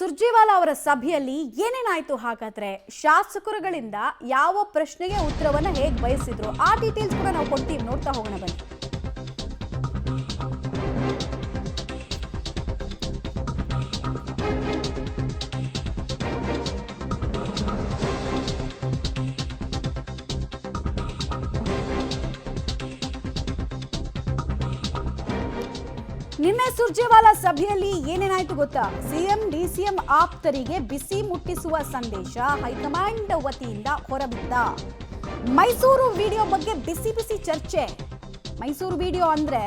ಸುರ್ಜೇವಾಲಾ ಅವರ ಸಭೆಯಲ್ಲಿ ಏನೇನಾಯ್ತು ಹಾಗಾದ್ರೆ ಶಾಸಕರುಗಳಿಂದ ಯಾವ ಪ್ರಶ್ನೆಗೆ ಉತ್ತರವನ್ನ ಹೇಗೆ ಬಯಸಿದ್ರು ಆ ಡೀಟೇಲ್ಸ್ ಕೂಡ ನಾವು ಕೊಡ್ತೀವಿ, ನೋಡ್ತಾ ಹೋಗೋಣ ಬನ್ನಿ. ನಿನ್ನೆ ಸುರ್ಜೇವಾಲಾ ಸಭೆಯಲ್ಲಿ ಏನೇನಾಯ್ತು ಗೊತ್ತಾ? ಸಿಎಂ ಡಿಸಿಎಂ ಆಪ್ತರಿಗೆ ಬಿಸಿ ಮುಟ್ಟಿಸುವ ಸಂದೇಶ ಹೈಕಮಾಂಡ್ ವತಿಯಿಂದ ಹೊರಬಿದ್ದ. ಮೈಸೂರು ವಿಡಿಯೋ ಬಗ್ಗೆ ಬಿಸಿ ಬಿಸಿ ಚರ್ಚೆ. ಮೈಸೂರು ವಿಡಿಯೋ ಅಂದ್ರೆ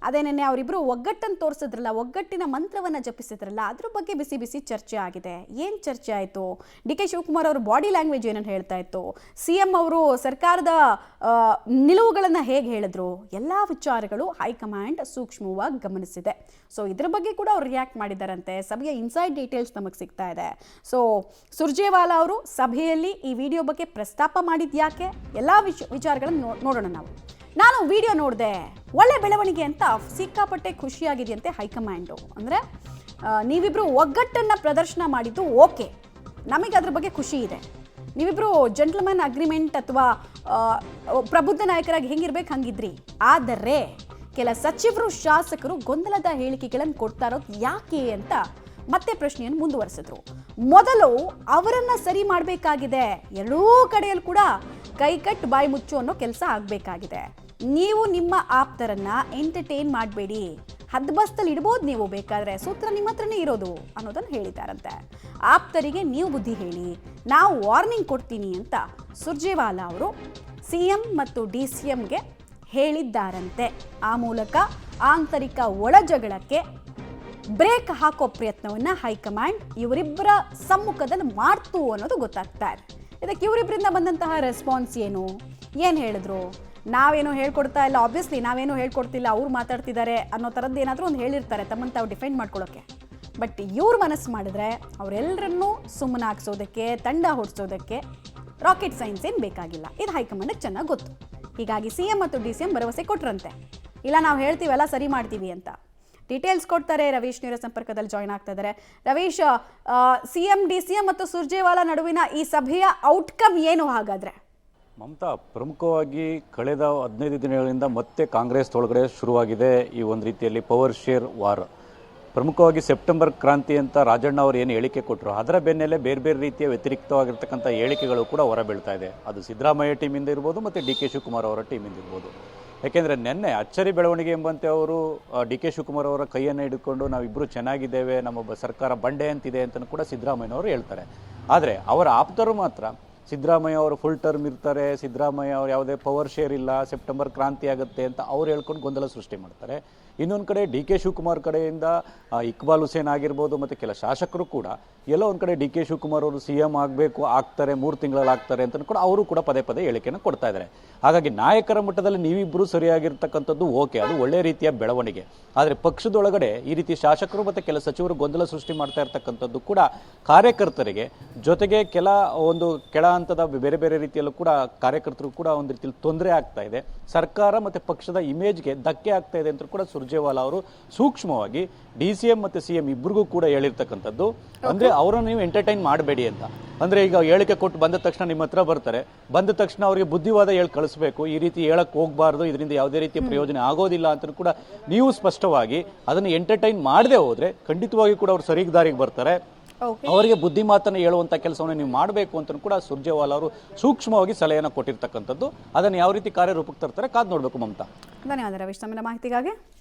ಅದೇ ನೆನ್ನೆ ಅವರಿಬ್ರು ಒಗ್ಗಟ್ಟನ್ನು ತೋರಿಸಿದ್ರಲ್ಲ, ಒಗ್ಗಟ್ಟಿನ ಮಂತ್ರವನ್ನ ಜಪಿಸಿದ್ರಲ್ಲ, ಅದ್ರ ಬಗ್ಗೆ ಬಿಸಿ ಬಿಸಿ ಚರ್ಚೆ ಆಗಿದೆ. ಏನ್ ಚರ್ಚೆ ಆಯ್ತು? ಡಿ ಕೆ ಶಿವಕುಮಾರ್ ಅವರು ಬಾಡಿ ಲ್ಯಾಂಗ್ವೇಜ್ ಏನನ್ನು ಹೇಳ್ತಾ ಇತ್ತು, ಸಿಎಂ ಅವರು ಸರ್ಕಾರದ ನಿಲುವುಗಳನ್ನ ಹೇಗೆ ಹೇಳಿದ್ರು, ಎಲ್ಲಾ ವಿಚಾರಗಳು ಹೈಕಮಾಂಡ್ ಸೂಕ್ಷ್ಮವಾಗಿ ಗಮನಿಸಿದೆ. ಸೊ ಇದ್ರ ಬಗ್ಗೆ ಕೂಡ ಅವ್ರು ರಿಯಾಕ್ಟ್ ಮಾಡಿದ್ದಾರಂತೆ. ಸಭೆಯ ಇನ್ಸೈಡ್ ಡೀಟೇಲ್ಸ್ ನಮಗೆ ಸಿಗ್ತಾ ಇದೆ. ಸೊ ಸುರ್ಜೇವಾಲಾ ಅವರು ಸಭೆಯಲ್ಲಿ ಈ ವಿಡಿಯೋ ಬಗ್ಗೆ ಪ್ರಸ್ತಾಪ ಮಾಡಿದ್ಯಾಕೆ, ಎಲ್ಲಾ ವಿಚಾರಗಳನ್ನು ನೋಡೋಣ ನಾವು. ನಾನು ವಿಡಿಯೋ ನೋಡಿದೆ, ಒಳ್ಳೆ ಬೆಳವಣಿಗೆ ಅಂತ ಸಿಕ್ಕಾಪಟ್ಟೆ ಖುಷಿಯಾಗಿದೆಯಂತೆ ಹೈಕಮಾಂಡು. ಅಂದರೆ ನೀವಿಬ್ರು ಒಗ್ಗಟ್ಟನ್ನು ಪ್ರದರ್ಶನ ಮಾಡಿದ್ದು ಓಕೆ, ನಮಗೆ ಅದ್ರ ಬಗ್ಗೆ ಖುಷಿ ಇದೆ. ನೀವಿಬ್ರು ಜೆಂಟ್ಲ್ಮನ್ ಅಗ್ರಿಮೆಂಟ್ ಅಥವಾ ಪ್ರಬುದ್ಧ ನಾಯಕರಾಗಿ ಹೆಂಗಿರ್ಬೇಕು ಹಂಗಿದ್ರಿ. ಆದರೆ ಕೆಲ ಸಚಿವರು ಶಾಸಕರು ಗೊಂದಲದ ಹೇಳಿಕೆಗಳನ್ನು ಕೊಡ್ತಾ ಇರೋದು ಯಾಕೆ ಅಂತ ಮತ್ತೆ ಪ್ರಶ್ನೆಯನ್ನು ಮುಂದುವರೆಸಿದ್ರು. ಮೊದಲು ಅವರನ್ನ ಸರಿ ಮಾಡಬೇಕಾಗಿದೆ. ಎರಡೂ ಕಡೆಯಲ್ಲಿ ಕೂಡ ಕೈಕಟ್ಟು ಬಾಯಿ ಮುಚ್ಚು ಅನ್ನೋ ಕೆಲಸ ಆಗಬೇಕಾಗಿದೆ. ನೀವು ನಿಮ್ಮ ಆಪ್ತರನ್ನ ಎಂಟರ್ಟೈನ್ ಮಾಡಬೇಡಿ, ಹದ್ಬಸ್ತಲ್ಲಿ ಇಡ್ಬೋದು ನೀವು ಬೇಕಾದ್ರೆ, ಸೂತ್ರ ನಿಮ್ಮ ಹತ್ರನೇ ಇರೋದು ಅನ್ನೋದನ್ನು ಹೇಳಿದ್ದಾರಂತೆ. ಆಪ್ತರಿಗೆ ನೀವು ಬುದ್ಧಿ ಹೇಳಿ, ನಾವು ವಾರ್ನಿಂಗ್ ಕೊಡ್ತೀನಿ ಅಂತ ಸುರ್ಜೇವಾಲಾ ಅವರು ಸಿಎಂ ಮತ್ತು ಡಿಸಿಎಂಗೆ ಹೇಳಿದ್ದಾರಂತೆ. ಆ ಮೂಲಕ ಆಂತರಿಕ ಒಳಜಗಳಕ್ಕೆ ಬ್ರೇಕ್ ಹಾಕೋ ಪ್ರಯತ್ನವನ್ನ ಹೈಕಮಾಂಡ್ ಇವರಿಬ್ಬರ ಸಮ್ಮುಖದಲ್ಲಿ ಮಾಡ್ತು ಅನ್ನೋದು ಗೊತ್ತಾಗ್ತಾ ಇದೆ. ಇದಕ್ಕೆ ಇವರಿಬ್ಬರಿಂದ ಬಂದಂತಹ ರೆಸ್ಪಾನ್ಸ್ ಏನು ಹೇಳಿದ್ರು? ನಾವೇನೋ ಹೇಳ್ಕೊಡ್ತಾ ಇಲ್ಲ, ಆಬ್ವಿಯಸ್ಲಿ ನಾವೇನೋ ಹೇಳ್ಕೊಡ್ತಿಲ್ಲ, ಅವ್ರು ಮಾತಾಡ್ತಿದ್ದಾರೆ ಅನ್ನೋ ಥರದ್ದು ಏನಾದರೂ ಒಂದು ಹೇಳಿರ್ತಾರೆ ತಮ್ಮನ್ನು ತಾವು ಡಿಫೆಂಡ್ ಮಾಡ್ಕೊಳ್ಳೋಕ್ಕೆ. ಬಟ್ ಇವ್ರು ಮನಸ್ಸು ಮಾಡಿದ್ರೆ ಅವರೆಲ್ಲರನ್ನೂ ಸುಮ್ಮನಾಗಿಸೋದಕ್ಕೆ, ತಂಡ ಹೊಡಿಸೋದಕ್ಕೆ ರಾಕೆಟ್ ಸೈನ್ಸ್ ಏನು ಬೇಕಾಗಿಲ್ಲ. ಇದು ಹೈಕಮಾಂಡ್ಗೆ ಚೆನ್ನಾಗಿ ಗೊತ್ತು. ಹೀಗಾಗಿ ಸಿಎಂ ಮತ್ತು ಡಿಸಿಎಂ ಭರವಸೆ ಕೊಟ್ರಂತೆ, ಇಲ್ಲ ನಾವು ಹೇಳ್ತೀವೆಲ್ಲ ಸರಿ ಮಾಡ್ತೀವಿ ಅಂತ. ಡೀಟೇಲ್ಸ್ ಕೊಡ್ತಾರೆ ರವೀಶ್ ನೇರ ಸಂಪರ್ಕದಲ್ಲಿ ಜಾಯ್ನ್ ಆಗ್ತಾ ಇದ್ದಾರೆ. ರವೀಶ್, ಸಿಎಂ ಡಿಸಿಎಂ ಮತ್ತು ಸುರ್ಜೇವಾಲಾ ನಡುವಿನ ಈ ಸಭೆಯ ಔಟ್ಕಮ್ ಏನು ಹಾಗಾದ್ರೆ? ಮಮತಾ, ಪ್ರಮುಖವಾಗಿ ಕಳೆದ 15 ದಿನಗಳಿಂದ ಮತ್ತೆ ಕಾಂಗ್ರೆಸ್ ಒಳಗಡೆ ಶುರುವಾಗಿದೆ ಈ ಒಂದು ರೀತಿಯಲ್ಲಿ ಪವರ್ ಶೇರ್ ವಾರ್. ಪ್ರಮುಖವಾಗಿ ಸೆಪ್ಟೆಂಬರ್ ಕ್ರಾಂತಿ ಅಂತ ರಾಜಣ್ಣ ಅವರು ಏನು ಹೇಳಿಕೆ ಕೊಟ್ಟರು, ಅದರ ಬೆನ್ನಲ್ಲೇ ಬೇರೆ ಬೇರೆ ರೀತಿಯ ವ್ಯತಿರಿಕ್ತವಾಗಿರ್ತಕ್ಕಂಥ ಹೇಳಿಕೆಗಳು ಕೂಡ ಹೊರಬೀಳ್ತಾ ಇದೆ. ಅದು ಸಿದ್ದರಾಮಯ್ಯ ಟೀಮಿಂದ ಇರ್ಬೋದು ಮತ್ತು ಡಿ ಕೆ ಶಿವಕುಮಾರ್ ಅವರ ಟೀಮಿಂದ ಇರ್ಬೋದು. ಯಾಕೆಂದರೆ ನಿನ್ನೆ ಅಚ್ಚರಿ ಬೆಳವಣಿಗೆ ಎಂಬಂತೆ ಅವರು ಡಿ ಕೆ ಶಿವಕುಮಾರ್ ಅವರ ಕೈಯನ್ನು ಹಿಡ್ಕೊಂಡು ನಾವಿಬ್ಬರು ಚೆನ್ನಾಗಿದ್ದೇವೆ, ನಮ್ಮ ಸರ್ಕಾರ ಬಂಡೆ ಅಂತಿದೆ ಅಂತ ಕೂಡ ಸಿದ್ದರಾಮಯ್ಯನವರು ಹೇಳ್ತಾರೆ. ಆದರೆ ಅವರ ಆಪ್ತರು ಮಾತ್ರ ಸಿದ್ದರಾಮಯ್ಯ ಅವರು ಫುಲ್ ಟರ್ಮ್ ಇರ್ತಾರೆ, ಸಿದ್ದರಾಮಯ್ಯ ಅವರು ಯಾವುದೇ ಪವರ್ ಶೇರ್ ಇಲ್ಲ, ಸೆಪ್ಟೆಂಬರ್ ಕ್ರಾಂತಿ ಆಗುತ್ತೆ ಅಂತ ಅವ್ರು ಹೇಳ್ಕೊಂಡು ಗೊಂದಲ ಸೃಷ್ಟಿ ಮಾಡ್ತಾರೆ. ಇನ್ನೊಂದು ಕಡೆ ಡಿ ಕೆ ಶಿವಕುಮಾರ್ ಕಡೆಯಿಂದ ಇಕ್ಬಾಲ್ ಹುಸೇನ್ ಆಗಿರ್ಬೋದು ಮತ್ತು ಕೆಲ ಶಾಸಕರು ಕೂಡ ಎಲ್ಲೋ ಒಂದು ಕಡೆ ಡಿ ಕೆ ಶಿವಕುಮಾರ್ ಅವರು ಸಿಎಂ ಆಗಬೇಕು, ಆಗ್ತಾರೆ, 3 ತಿಂಗಳಲ್ಲಿ ಆಗ್ತಾರೆ ಅಂತ ಕೂಡ ಅವರು ಕೂಡ ಪದೇ ಪದೇ ಹೇಳಿಕೆಯನ್ನು ಕೊಡ್ತಾ ಇದ್ದಾರೆ. ಹಾಗಾಗಿ ನಾಯಕರ ಮಟ್ಟದಲ್ಲಿ ನೀವಿಬ್ಬರು ಸರಿಯಾಗಿರ್ತಕ್ಕಂಥದ್ದು ಓಕೆ, ಅದು ಒಳ್ಳೆ ರೀತಿಯ ಬೆಳವಣಿಗೆ. ಆದರೆ ಪಕ್ಷದೊಳಗಡೆ ಈ ರೀತಿ ಶಾಸಕರು ಮತ್ತು ಕೆಲ ಸಚಿವರು ಗೊಂದಲ ಸೃಷ್ಟಿ ಮಾಡ್ತಾ ಇರ್ತಕ್ಕಂಥದ್ದು ಕೂಡ ಕಾರ್ಯಕರ್ತರಿಗೆ, ಜೊತೆಗೆ ಕೆಳ ಹಂತದ ಬೇರೆ ಬೇರೆ ರೀತಿಯಲ್ಲೂ ಕೂಡ ಕಾರ್ಯಕರ್ತರು ಕೂಡ ಒಂದು ರೀತಿಯಲ್ಲಿ ತೊಂದರೆ ಆಗ್ತಾ ಇದೆ. ಸರ್ಕಾರ ಮತ್ತು ಪಕ್ಷದ ಇಮೇಜ್ಗೆ ಧಕ್ಕೆ ಆಗ್ತಾ ಇದೆ ಅಂತ ಕೂಡ ಸುರ್ಜೇವಾಲಾ ಅವರು ಸೂಕ್ಷ್ಮವಾಗಿ ಡಿಸಿಎಂ ಮತ್ತು ಸಿಎಂ ಇಬ್ಬರಿಗೂ ಕೂಡ ಹೇಳಿರ್ತಕ್ಕಂಥದ್ದು. ಅಂದ್ರೆ ಅವರನ್ನು ನೀವು ಎಂಟರ್ಟೈನ್ ಮಾಡಬೇಡಿ ಅಂತ. ಅಂದ್ರೆ ಈಗ ಹೇಳಿಕೆ ಕೊಟ್ಟು ಬಂದ ತಕ್ಷಣ ನಿಮ್ಮ ಹತ್ರ ಬರ್ತಾರೆ, ಬಂದ ತಕ್ಷಣ ಅವರಿಗೆ ಬುದ್ಧಿವಾದ ಹೇಳಿ ಕಳಿಸ್ಬೇಕು, ಈ ರೀತಿ ಹೇಳಕ್ ಹೋಗ್ಬಾರ್ದು, ಇದರಿಂದ ಯಾವುದೇ ರೀತಿಯ ಪ್ರಯೋಜನ ಆಗೋದಿಲ್ಲ ಅಂತ ಕೂಡ ನೀವು ಸ್ಪಷ್ಟವಾಗಿ ಅದನ್ನು ಎಂಟರ್ಟೈನ್ ಮಾಡದೆ ಹೋದ್ರೆ ಖಂಡಿತವಾಗಿ ಕೂಡ ಅವರು ಸರಿಗ ದಾರಿಗೆ ಬರ್ತಾರೆ. ಅವರಿಗೆ ಬುದ್ಧಿ ಮಾತನ್ನು ಹೇಳುವಂತ ಕೆಲಸವನ್ನು ನೀವು ಮಾಡಬೇಕು ಅಂತ ಕೂಡ ಸುರ್ಜೇವಾಲಾ ಅವರು ಸೂಕ್ಷ್ಮವಾಗಿ ಸಲಹೆಯನ್ನು ಕೊಟ್ಟಿರ್ತಕ್ಕಂಥದ್ದು. ಅದನ್ನು ಯಾವ ರೀತಿ ಕಾರ್ಯರೂಪಕ್ಕೆ ತರ್ತಾರೆ ಕಾದ್ ನೋಡ್ಬೇಕು ಮಮತಾ. ಧನ್ಯವಾದ ರವೀಶ್, ತಮ್ಮ ಮಾಹಿತಿಗಾಗಿ.